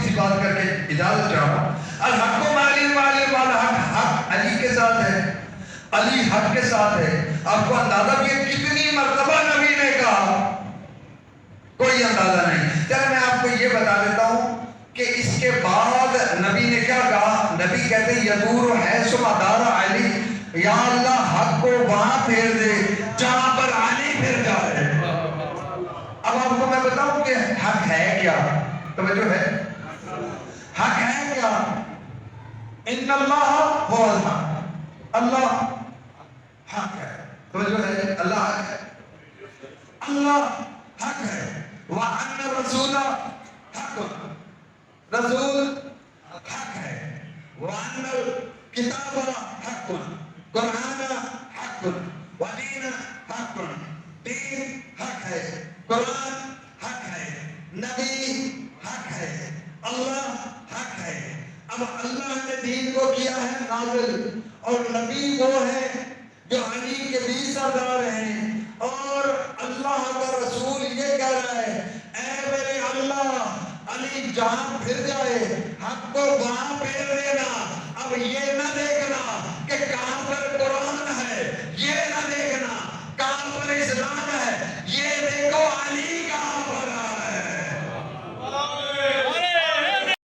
چھوٹی سی بات کر کے اجازت چاہوں. الحق علی والحق، حق علی کے ساتھ ہے، علی حق کے ساتھ ہے. آپ کو اندازہ بھی ہے کتنی مرتبہ نبی نے کہا، کوئی اندازہ نہیں. چل میں آپ کو یہ بتا دیتا ہوں کہ اس کے بعد نبی نے کیا کہا. نبی کہتے ہیں یدور حیث مدار علی، یا اللہ حق کو وہاں پھیر دے جہاں پر علی پھر جائے. اب آپ کو میں بتاؤں کہ حق ہے کیا. توجہ ہے، حق ہے کیا. ان اللہ هو الحق، اللہ حق ہے. توجہ ہے، اللہ حق ہے، اللہ حق ہے. وَأَنَّ الرَّسُولَ حق، رسول حق ہے. وَأَنَّ الْكِتَابَ حق، قرآن حق، وَدِينَ حق، دین حق ہے، قرآن حق ہے، نبی حق ہے، اللہ حق ہے. اب اللہ نے دین کو کیا ہے نازل، اور نبی وہ ہے جو علی کے بھی سردار ہیں. اور اللہ کا رسول یہ کہہ رہا ہے اے میرے اللہ، علی جہاں پھر جائے حق کو وہاں پھیر دینا. اب یہ نہ دیکھنا کہ کہاں پر قرآن ہے، یہ نہ